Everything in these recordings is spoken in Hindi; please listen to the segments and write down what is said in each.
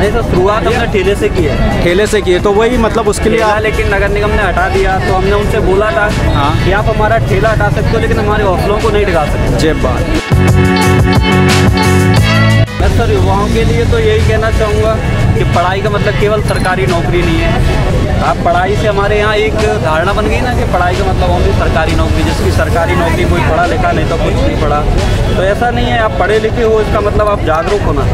नहीं सर, शुरुआत हमने ठेले से की है। ठेले से की है, तो वही मतलब उसके लिए ठेला लेकिन नगर निगम ने हटा दिया, तो हमने उनसे बोला था कि आप हमारा ठेला हटा सकते हो लेकिन हमारे हौसलों को नहीं टिका सकते। जे बात। मैं सर युवाओं के लिए तो यही कहना चाहूँगा कि पढ़ाई का मतलब केवल सरकारी नौकरी नहीं है। आप पढ़ाई से हमारे यहाँ एक धारणा बन गई ना कि पढ़ाई का मतलब ओनली सरकारी नौकरी, जिसकी सरकारी नौकरी कोई पढ़ा लिखा नहीं तो कुछ नहीं पढ़ा। तो ऐसा नहीं है, आप पढ़े लिखे हो इसका मतलब आप जागरूक होना।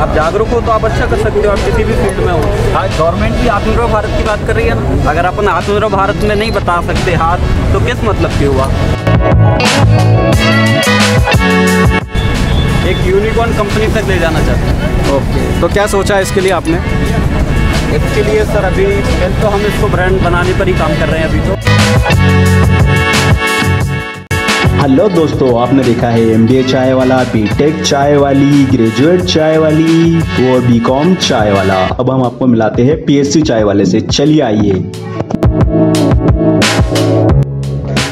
आप जागरूक हो तो आप अच्छा कर सकते हो, आप किसी भी फील्ड में हो। आज गवर्नमेंट भी आत्मनिर्भर भारत की बात कर रही है ना, अगर अपन आत्मनिर्भर भारत में नहीं बता सकते हाथ तो किस मतलब की हुआ। एक यूनिकॉर्न कंपनी तक ले जाना चाहते हैं। ओके, तो क्या सोचा है इसके लिए आपने? इसके लिए सर अभी तो हम इसको ब्रांड बनाने पर ही काम कर रहे हैं अभी तो। हेलो दोस्तों, आपने देखा है MBA चाय वाला, BTech चाय वाली, ग्रेजुएट चाय वाली और BCom चाय वाला। अब हम आपको मिलाते हैं PSC चाय वाले से। चलिए आइए।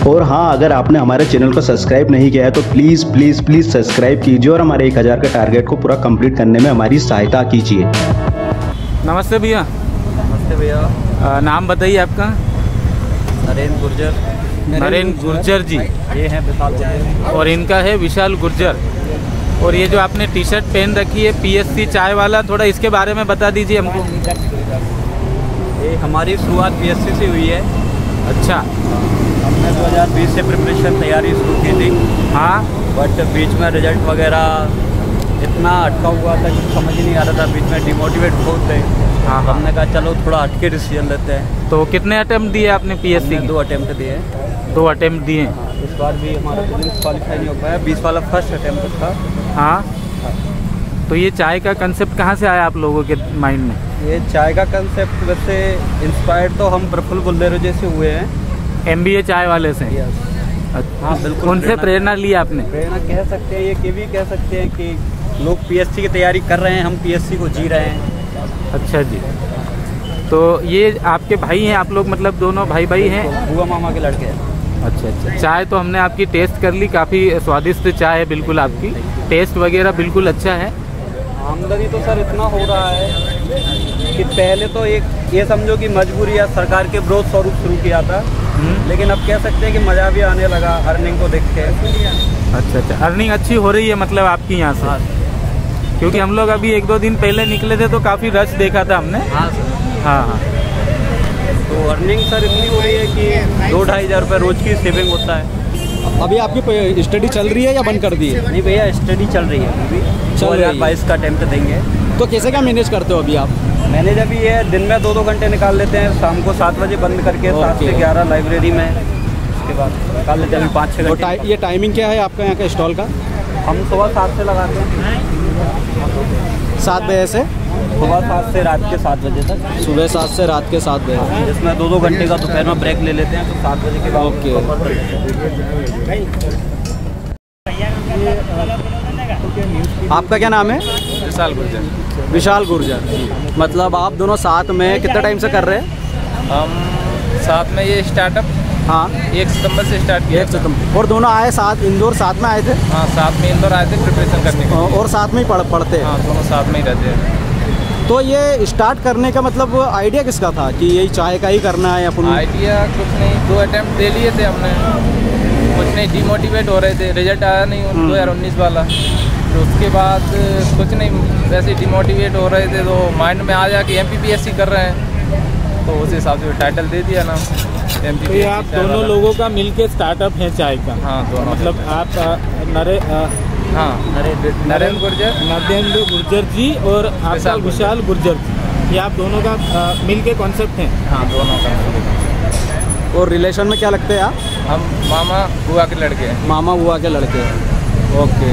और हाँ, अगर आपने हमारे चैनल को सब्सक्राइब नहीं किया है तो प्लीज़ प्लीज़ प्लीज़ सब्सक्राइब कीजिए और हमारे 1000 के टारगेट को पूरा कंप्लीट करने में हमारी सहायता कीजिए। नमस्ते भैया। नमस्ते भैया। नाम बताइए आपका? नरेंद्र गुर्जर। नरेंद्र गुर्जर जी। ये है विशाल गुर्जर और इनका है विशाल गुर्जर। और ये जो आपने टी शर्ट पहन रखी है PSC चाय वाला, थोड़ा इसके बारे में बता दीजिए हमको। ये हमारी शुरुआत PSC से हुई है। अच्छा। हमने 2020 से प्रिपरेशन तैयारी शुरू की थी। हाँ। बट बीच में रिजल्ट वगैरह इतना अटका हुआ था कि समझ ही नहीं आ रहा था, बीच में डिमोटिवेट बहुत थे। हाँ। हमने कहा चलो थोड़ा हटके डिसीजन लेते हैं। तो कितने अटेम्प्ट दिए आपने PSC के? 2 अटेम्प्ट दिए। 2 अटेम्प्ट दिए। हाँ, इस बार भी हमारा बिजनेस क्वालिफाई नहीं हो पाया। 20 वाला फर्स्ट अटेम्प्ट था। हाँ। तो ये चाय का कंसेप्ट कहाँ से आया आप लोगों के माइंड में? ये चाय का कंसेप्ट वैसे इंस्पायर्ड तो हम प्रफुल्ल बुल्लेरो से हुए हैं, MBA चाय वाले से। अच्छा। हाँ बिल्कुल। उनसे प्रेरणा ली आपने? प्रेरणा कह सकते हैं, ये भी कह सकते हैं कि लोग PSC की तैयारी कर रहे हैं, हम PSC को जी रहे हैं। अच्छा जी। तो ये आपके भाई हैं आप लोग, मतलब दोनों भाई हैं? बुआ मामा के लड़के हैं। अच्छा अच्छा। चाय तो हमने आपकी टेस्ट कर ली, काफ़ी स्वादिष्ट चाय है बिल्कुल आपकी, टेस्ट वगैरह बिल्कुल अच्छा है। आमदनी तो सर इतना हो रहा है कि पहले तो एक ये समझो कि मजबूरी या सरकार के विरोध स्वरूप शुरू किया था, लेकिन अब कह सकते हैं कि मज़ा भी आने लगा अर्निंग को देख के। अच्छा अच्छा। अर्निंग अच्छी हो रही है मतलब आपकी यहाँ से? हाँ। क्योंकि हम लोग अभी 1-2 दिन पहले निकले थे तो काफ़ी रश देखा था हमने। हाँ सर। हाँ हाँ। तो अर्निंग सर इतनी हो रही है कि 2-2.5 हज़ार रुपये रोज़ की सेविंग होता है। अभी आपकी स्टडी चल रही है या बंद कर दी है? नहीं भैया, स्टडी चल रही है अभी। 2022 का अटेम्प्ट देंगे। तो कैसे क्या मैनेज करते हो अभी आप? मैनेज अभी ये दिन में 2-2 घंटे निकाल लेते हैं, शाम को 7 बजे बंद करके 7 से 11 लाइब्रेरी में, उसके बाद निकाल लेते हैं अभी 5-6 घंटे। ये टाइमिंग क्या है आपका यहाँ का स्टॉल का? हम सुबह 7 से लगाते हैं। 7 बजे से? सुबह 7 से रात के 7 बजे तक। सुबह 7 से रात के 7 बजे, जिसमें 2-2 घंटे का दोपहर में ब्रेक ले लेते हैं, तो 7 बजे के बाद। ओके। आपका क्या नाम है? विशाल गुर्जर। विशाल गुर्जर। मतलब आप दोनों साथ में कितने टाइम से कर रहे हैं? हम साथ में ये स्टार्टअप हाँ 1 सितंबर से स्टार्ट किया। 1 सितंबर। और दोनों आए साथ, इंदौर साथ में आए थे? हाँ, साथ में इंदौर आए थे प्रिपरेशन करने के लिए। और साथ में ही पढ़ते हैं? हाँ, दोनों साथ में ही रहते हैं। तो ये स्टार्ट करने का मतलब आइडिया किसका था कि यही चाय का ही करना है अपन? आइडिया कुछ नहीं, 2 अटेम्प्ट दे लिए थे हमने, कुछ नहीं, डिमोटिवेट हो रहे थे, रिजल्ट आया नहीं 2019 वाला। तो उसके बाद कुछ नहीं, वैसे डिमोटिवेट हो रहे थे, तो माइंड में आ गया कि MPPSC कर रहे हैं, तो उस हिसाब से टाइटल दे दिया ना MPPSC। तो ये आप दोनों लोगों का मिलके स्टार्टअप है चाय का? हाँ, दोनों। मतलब आप नरेंद्र गुर्जर जी और आपका विशाल गुर्जर जी, ये आप दोनों का मिलके कॉन्सेप्ट है? हाँ, दोनों का। और रिलेशन में क्या लगते हैं आप? हम मामा बुआ के लड़के हैं। मामा बुआ के लड़के। ओके।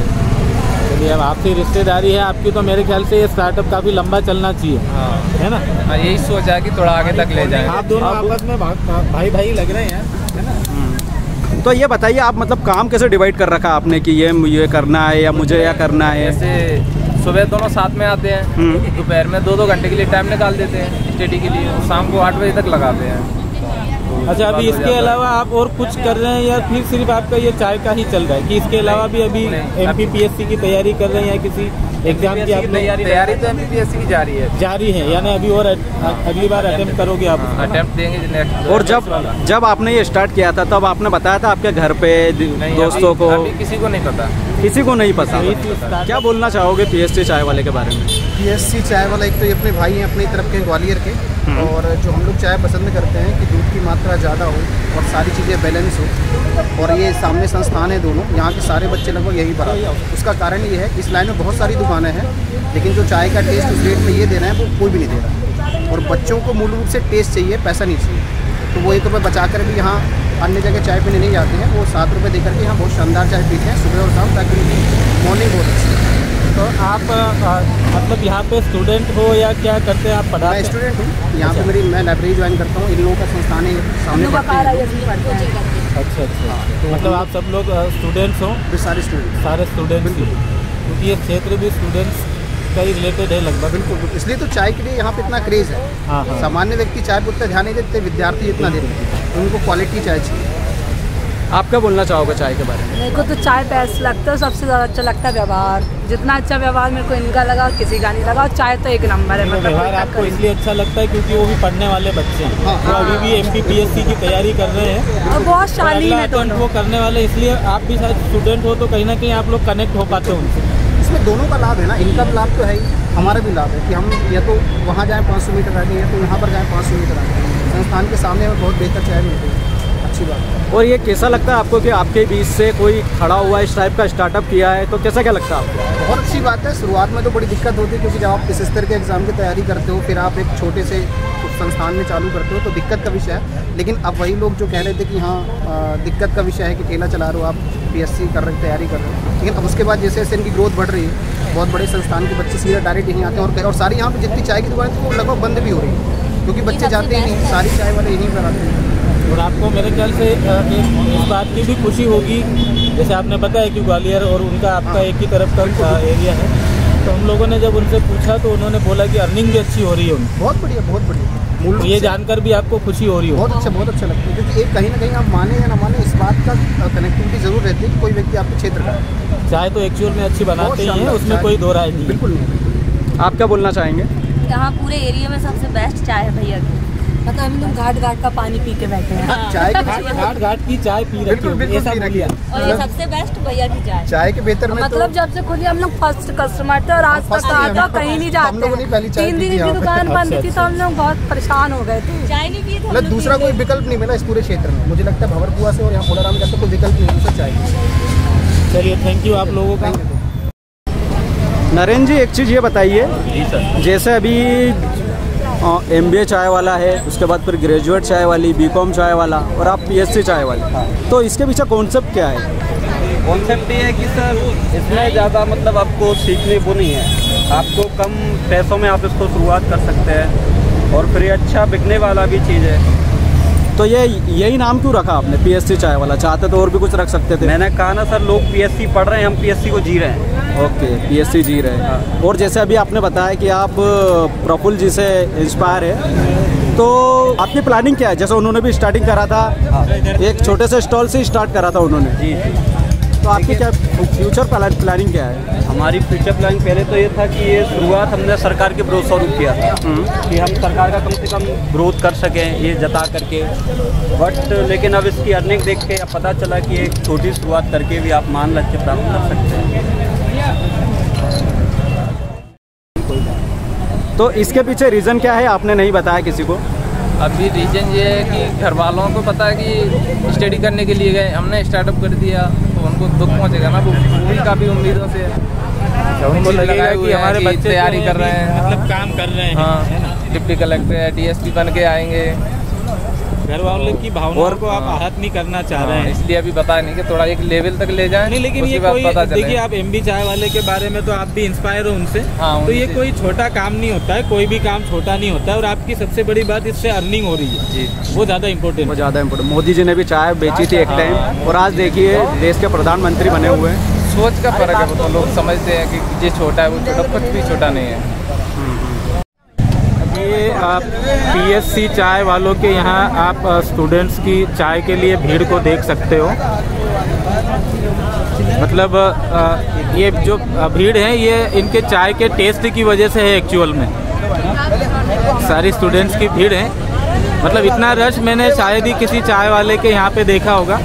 चलिए, अब आपकी रिश्तेदारी है आपकी, तो मेरे ख्याल से ये स्टार्टअप काफ़ी लंबा चलना चाहिए। हाँ, है ना? हाँ, यही सोचा है कि थोड़ा आगे तक ले जाएं। आप दोनों आपस में भाई लग रहे हैं, है ना? तो ये बताइए आप मतलब काम कैसे डिवाइड कर रखा आपने कि ये करना है या मुझे या करना है? जैसे सुबह दोनों साथ में आते हैं, दोपहर में 2-2 घंटे के लिए टाइम निकाल देते हैं स्टडी के लिए, और शाम को 8 बजे तक लगाते हैं। अच्छा, अभी इसके अलावा आप और कुछ कर रहे हैं या फिर सिर्फ आपका ये चाय का ही चल रहा है, कि इसके अलावा भी अभी MPPSC की तैयारी कर रहे हैं या किसी एग्जाम की आप तैयारी तो MPPSC की जारी है यानी अभी और अगली बार अटेम्प्ट करोगे आप? अटेम्प्ट देंगे नेक्स्ट। और जब आपने ये स्टार्ट किया था तब आपने बताया था आपके घर पे दोस्तों को? अभी किसी को नहीं पता। किसी को नहीं पता। क्या बोलना चाहोगे PSC चाय वाले के बारे में? PSC चाय वाला एक तो ये अपने भाई हैं अपनी तरफ के ग्वालियर के, और जो हम लोग चाय पसंद करते हैं कि दूध की मात्रा ज़्यादा हो और सारी चीज़ें बैलेंस हो, और ये सामने संस्थान है दोनों, यहाँ के सारे बच्चे लगभग यही पढ़ाते हैं। उसका कारण ये है कि इस लाइन में बहुत सारी दुकानें हैं, लेकिन जो चाय का टेस्ट उस रेट में ये दे रहे हैं वो कोई भी नहीं दे रहा, और बच्चों को मूल रूप से टेस्ट चाहिए, पैसा नहीं चाहिए। तो वो 1 रुपये बचा कर भी यहाँ अन्य जगह चाय पीने नहीं जाते हैं, वो 7 रुपये दे करके यहाँ बहुत शानदार चाय पीते हैं सुबह और शाम, ताकि उनकी मॉर्निंग बहुत अच्छी है। तो आप मतलब यहाँ पे स्टूडेंट हो या क्या करते हैं आप? पढ़ाते हैं? मैं स्टूडेंट हूँ यहाँ पे, मैं लाइब्रेरी ज्वाइन करता हूँ, इन लोगों का संस्थान है सामने पढ़ते हैं। अच्छा। तो मतलब आप सब लोग स्टूडेंट्स हो? सारे स्टूडेंट क्योंकि ये क्षेत्र भी स्टूडेंट्स का ही रिलेटेड है लगभग। बिल्कुल, इसलिए तो चाय के लिए यहाँ पे इतना क्रेज़ है। हाँ। सामान्य व्यक्ति चाय पर उतना ध्यान नहीं देते, विद्यार्थी इतना देते हैं, उनको क्वालिटी चाय चाहिए। आप क्या बोलना चाहोगे चाय के बारे में? मेरे को तो चाय बेस्ट लगता है, सबसे ज़्यादा अच्छा लगता है व्यवहार। जितना अच्छा व्यवहार मेरे को इनका लगा, किसी का नहीं लगा। चाय तो एक नंबर है। मतलब व्यवहार आपको इसलिए अच्छा लगता है क्योंकि वो भी पढ़ने वाले बच्चे हैं, वो अभी भी MPPSC की तैयारी कर रहे हैं और बहुत शालीन है दोनों। वो करने वाले, इसलिए आप भी शायद स्टूडेंट हो तो कहीं ना कहीं आप लोग कनेक्ट हो पाते हो उनसे। इसमें दोनों का लाभ है ना, इनका भी लाभ तो है ही, हमारा भी लाभ है कि हम या तो वहाँ जाएँ 500 मीटर आगे, या तो यहाँ पर जाएँ 500 मीटर आगे, संस्थान के सामने में बहुत बेहतर चाय मिलती है, अच्छी बात है। और ये कैसा लगता है आपको कि आपके बीच से कोई खड़ा हुआ इस टाइप का स्टार्टअप किया है, तो कैसा क्या लगता है आपको? बहुत अच्छी बात है। शुरुआत में तो बड़ी दिक्कत होती है, क्योंकि जब आप इस स्तर के एग्ज़ाम की तैयारी करते हो, फिर आप एक छोटे से संस्थान में चालू करते हो, तो दिक्कत का विषय है। लेकिन अब वही लोग जो कह रहे थे कि हाँ दिक्कत का विषय है कि ठेला चला रहे हो आप, PSC कर रहे तैयारी कर रहे हो, लेकिन अब उसके बाद जैसे जैसे इनकी ग्रोथ बढ़ रही है, बहुत बड़े संस्थान के बच्चे सीधा डायरेक्ट यहीं आते हैं, और सारी यहाँ पर जितनी चाय की दुकान थी वो लगभग बंद भी हो रही है, क्योंकि बच्चे जाते ही नहीं, सारी चाय वाले यहीं पर आते हैं। और आपको मेरे ख्याल से इस बात की भी खुशी होगी, जैसे आपने बताया कि ग्वालियर और उनका आपका एक ही तरफ का एरिया है, तो हम लोगों ने जब उनसे पूछा तो उन्होंने बोला कि अर्निंग भी अच्छी हो रही है उनकी। बहुत बढ़िया, बहुत बढ़िया। तो ये जानकर भी आपको खुशी हो रही हो? बहुत अच्छा लगता है, क्योंकि एक कहीं ना कहीं आप माने या ना माने, इस बात का कनेक्टिविटी जरूर रहती है कि कोई व्यक्ति आपके क्षेत्र का है। चाय तो एक्चुअल में अच्छी बनाते ही हैं, उसमें कोई दो राय नहीं। बिल्कुल नहीं। आप क्या बोलना चाहेंगे? यहाँ पूरे एरिया में सबसे बेस्ट चाय है भैया की। मतलब हम लोग घाट का पानी पी के बैठे हैं। चाय घाट की चाय पी रखी है, ऐसा बोलिए। और ये सबसे बेस्ट भैया की चाय के बेहतर में मतलब जब से खुली हम लोग फर्स्ट कस्टमर थे, और आज तक आता कहीं नहीं जाते। 3 दिन की दुकान बंद थी तो हम लोग बहुत परेशान हो गए थे, चाय नहीं पी। मतलब दूसरा कोई विकल्प नहीं मिला इस पूरे क्षेत्र में। मुझे लगता है भंवरकुआ से और यहाँ कोलाराम का कोई विकल्प नहीं दूसरा चाय। चलिए, थैंक यू आप लोगों का। नरेंद्र जी, एक चीज़ ये बताइए, जैसे अभी MBA चाय वाला है, उसके बाद फिर ग्रेजुएट चाय वाली, BCom चाय वाला, और आप PSC चाय वाले, तो इसके पीछे कॉन्सेप्ट क्या है? कॉन्सेप्ट ये है कि सर इसमें ज़्यादा मतलब आपको सीखने को नहीं है, आपको कम पैसों में आप इसको शुरुआत कर सकते हैं, और फिर ये अच्छा बिकने वाला भी चीज़ है। तो यही नाम क्यों रखा आपने, PSC चाय वाला? चाहते तो और भी कुछ रख सकते थे। मैंने कहा ना सर, लोग PSC पढ़ रहे हैं, हम PSC को जी रहे हैं। ओके, PSC जी रहे हैं। और जैसे अभी आपने बताया कि आप प्रफुल्ल जी से इंस्पायर है, तो आपकी प्लानिंग क्या है? जैसे उन्होंने भी स्टार्टिंग करा था, एक छोटे से स्टॉल से स्टार्ट करा था उन्होंने जी, तो आपकी क्या फ्यूचर प्लानिंग क्या है? हमारी फ्यूचर प्लानिंग पहले तो ये था कि ये शुरुआत हमने सरकार के भरोसे शुरू किया था कि हम सरकार का कम से कम ग्रोथ कर सकें, ये जता करके, बट लेकिन अब इसकी अर्निंग देख के अब पता चला कि एक छोटी शुरुआत करके भी आप मान लक्ष्य प्राप्त कर सकते हैं। तो इसके पीछे रीज़न क्या है, आपने नहीं बताया किसी को? अभी रीजन ये है कि घर वालों को पता है कि स्टडी करने के लिए गए, हमने स्टार्टअप कर दिया तो उनको दुख पहुंचेगा ना, वो भी काफ़ी उम्मीदों से उनको लगेगा कि हमारे बच्चे तैयारी कर रहे हैं, मतलब काम कर रहे हैं। हाँ, डिप्टी कलेक्टर है, DSP बन के आएंगे। घर वालों की भावनाओं को आप आहत नहीं करना चाह रहे हैं, इसलिए अभी पता नहीं कि थोड़ा एक लेवल तक ले जाएं। नहीं, लेकिन ये कोई देखिए, आप MB चाय वाले के बारे में तो आप भी इंस्पायर हो उनसे। हाँ, तो ये कोई छोटा काम नहीं होता है, कोई भी काम छोटा नहीं होता है, और आपकी सबसे बड़ी बात इससे अर्निंग हो रही है जी, वो ज़्यादा इम्पोर्टेंट। वो ज़्यादा इम्पोर्टेंट। मोदी जी ने भी चाय बेची थी एक टाइम, और आज देखिए देश के प्रधानमंत्री बने हुए हैं। सोच का फर्क है, वो तो लोग समझते हैं कि ये छोटा है, वो छोटा, कुछ भी छोटा नहीं है। ये आप PSC चाय वालों के यहाँ आप स्टूडेंट्स की चाय के लिए भीड़ को देख सकते हो। मतलब ये जो भीड़ है ये इनके चाय के टेस्ट की वजह से है एक्चुअल में। सारी स्टूडेंट्स की भीड़ है, मतलब इतना रश मैंने शायद ही किसी चाय वाले के यहाँ पे देखा होगा।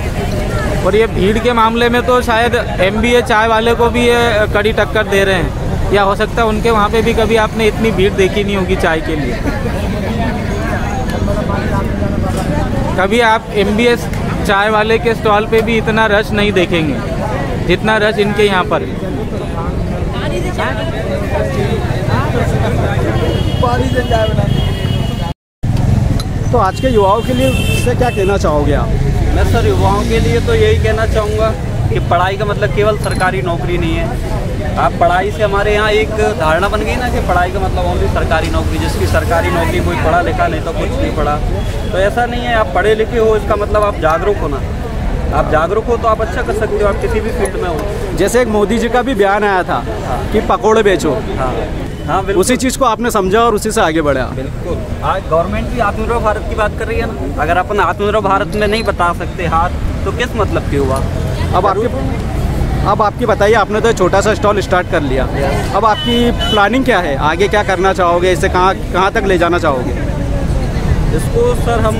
और ये भीड़ के मामले में तो शायद MBA चाय वाले को भी ये कड़ी टक्कर दे रहे हैं, या हो सकता है उनके वहाँ पे भी कभी आपने इतनी भीड़ देखी नहीं होगी चाय के लिए। कभी आप MBA चाय वाले के स्टॉल पे भी इतना रश नहीं देखेंगे जितना रश इनके यहाँ पर है। तो आज के युवाओं के लिए से क्या कहना चाहोगे आप? मैं सर युवाओं के लिए तो यही कहना चाहूँगा कि पढ़ाई का मतलब केवल सरकारी नौकरी नहीं है। आप पढ़ाई से हमारे यहाँ एक धारणा बन गई ना कि पढ़ाई का मतलब ओनली सरकारी नौकरी, जिसकी सरकारी नौकरी कोई पढ़ा लिखा नहीं तो कुछ नहीं पढ़ा। तो ऐसा नहीं है, आप पढ़े लिखे हो इसका मतलब आप जागरूक हो ना। आप जागरूक हो तो आप अच्छा कर सकते हो, आप किसी भी फील्ड में हो। जैसे एक मोदी जी का भी बयान आया था कि पकौड़े बेचो, हाँ उसी चीज़ को आपने समझा और उसी से आगे बढ़ा। बिल्कुल, आज गवर्नमेंट भी आत्मनिर्भर भारत की बात कर रही है ना। अगर अपन आत्मनिर्भर भारत में नहीं बता सकते हाथ तो किस मतलब की हुआ। अब आपकी बताइए, आपने तो छोटा सा स्टॉल स्टार्ट कर लिया, अब आपकी प्लानिंग क्या है? आगे क्या करना चाहोगे? इसे कहाँ तक ले जाना चाहोगे? इसको सर हम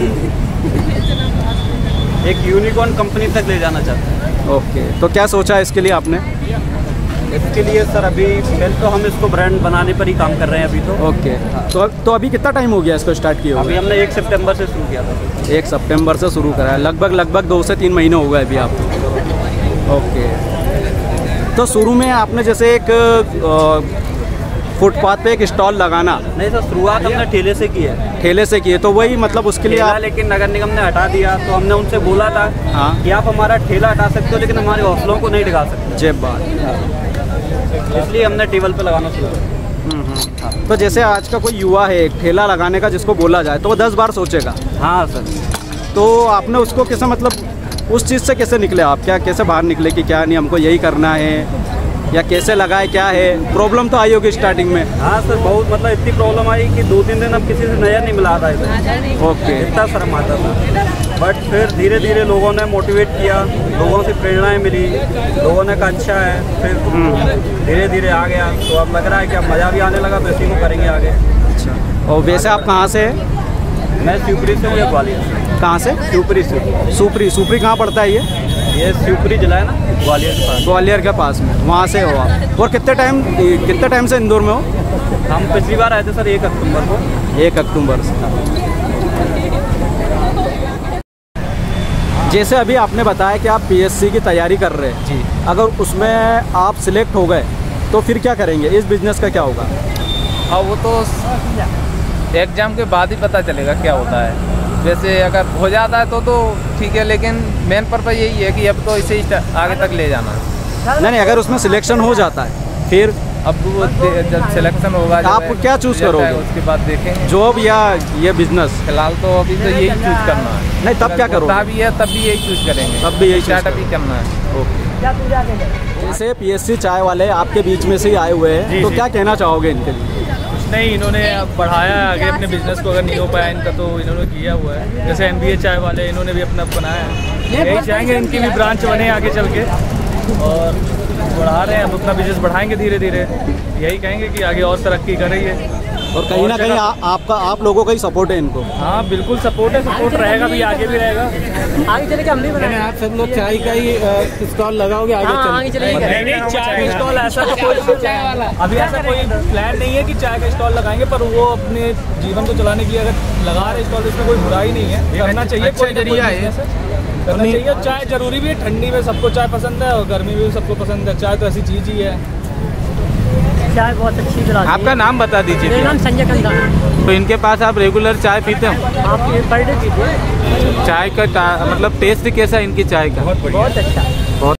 एक यूनिकॉर्न कंपनी तक ले जाना चाहते हैं। ओके, तो क्या सोचा है इसके लिए आपने? इसके लिए सर अभी पहले तो हम इसको ब्रांड बनाने पर ही काम कर रहे हैं अभी तो। ओके, तो अभी कितना टाइम हो गया इसको स्टार्ट किया? अभी हमने 1 सितंबर से शुरू किया था। 1 सितंबर से शुरू करा है, लगभग 2 से 3 महीने हो गए अभी आपको। ओके, तो शुरू में आपने जैसे एक फुटपाथ पे एक स्टॉल लगाना? नहीं सर, शुरुआत हमने ठेले से की है। ठेले से की है, तो वही मतलब उसके लिए आप... लेकिन नगर निगम ने हटा दिया, तो हमने उनसे बोला था कि आप हमारा ठेला हटा सकते हो लेकिन हमारे हौसलों को नहीं दिखा सकते। जेब बात, इसलिए हमने टेबल पे लगाना शुरू किया। तो जैसे आज का कोई युवा है एक ठेला लगाने का जिसको बोला जाए तो वो 10 बार सोचेगा। हाँ सर। तो आपने उसको कैसे, मतलब उस चीज़ से कैसे निकले आप? कैसे बाहर निकले कि क्या नहीं हमको यही करना है, या कैसे लगाए, क्या है? प्रॉब्लम तो आई होगी स्टार्टिंग में। हाँ सर, बहुत मतलब इतनी प्रॉब्लम आई कि 2-3 दिन हम किसी से नज़र नहीं मिला था इधर। ओके, इतना शर्म आता था। बट फिर धीरे धीरे लोगों ने मोटिवेट किया, लोगों से प्रेरणाएं मिली, लोगों ने कहा अच्छा है, फिर धीरे धीरे आ गया। तो अब लग रहा है कि अब मज़ा भी आने लगा, तो इसी को करेंगे आगे। अच्छा, और वैसे आप कहाँ से हैं? मैं शिवपुरी से हूँ या ग्वालियर से। कहाँ से? शिवपुरी से। सुपरी कहाँ पड़ता है ये शिवपुरी जिला है ना, ग्वालियर के पास। ग्वालियर के पास में, वहाँ से हो आप? और कितने टाइम से इंदौर में हो? हम पिछली बार आए थे सर 1 अक्टूबर को। 1 अक्टूबर से। जैसे अभी आपने बताया कि आप PSC की तैयारी कर रहे हैं जी, अगर उसमें आप सिलेक्ट हो गए तो फिर क्या करेंगे? इस बिज़नेस का क्या होगा? हाँ, वो तो एग्ज़ाम के बाद ही पता चलेगा क्या होता है। वैसे अगर हो जाता है तो ठीक है, लेकिन मेन पर्पज़ यही है कि अब तो इसे आगे तक ले जाना। नहीं, अगर उसमें सिलेक्शन हो जाता है फिर? अब वो जब सिलेक्शन होगा आप क्या चूज़ करोगे? उसके बाद देखेंगे, जॉब या ये बिजनेस? फिलहाल तो अभी तो यही चूज़ करना है। नहीं, तब क्या करोगे? तब भी है, तब भी यही चूज़ करेंगे, तब भी यही स्टार्टअप ही करना है। ओके, जैसे PSC चाय वाले आपके बीच में से ही आए हुए हैं, तो क्या कहना चाहोगे इनके लिए? नहीं, इन्होंने बढ़ाया आगे अपने बिजनेस को, अगर नहीं हो पाया इनका तो इन्होंने किया हुआ है। जैसे MBA चाय वाले, इन्होंने भी अपना बनाया है। यही चाहेंगे इनकी भी ब्रांच बने आगे चल के, और बढ़ा रहे हैं, हम अपना बिजनेस बढ़ाएंगे धीरे धीरे। यही कहेंगे कि आगे और तरक्की करेंगे। और कहीं ना कहीं आप लोगों का ही सपोर्ट है इनको? हाँ बिल्कुल सपोर्ट है, सपोर्ट रहेगा भी, आगे भी रहेगा। आगे चले के हम नहीं बनाए, आप सब लोग चाय का ही स्टॉल लगाओगे आगे चलेगा? नहीं, चाय का स्टॉल ऐसा तो कोई अभी ऐसा कोई प्लान नहीं है कि चाय का स्टॉल लगाएंगे, पर वो अपने जीवन को चलाने के लिए अगर लगा रहे स्टॉल, इसमें कोई बुराई नहीं है, करना चाहिए। कोई जरिया है, करना चाहिए। चाय जरूरी भी है, ठंडी में सबको चाय पसंद है और गर्मी में भी सबको पसंद है। चाय तो ऐसी चीज़ ही है। चाय बहुत अच्छी बनाती है। आपका नाम बता दीजिए। मेरा नाम संजय कंदा है। तो इनके पास आप रेगुलर चाय पीते हो? आप पर डे पीते हैं। चाय का मतलब टेस्ट कैसा है इनकी चाय का? बहुत अच्छा।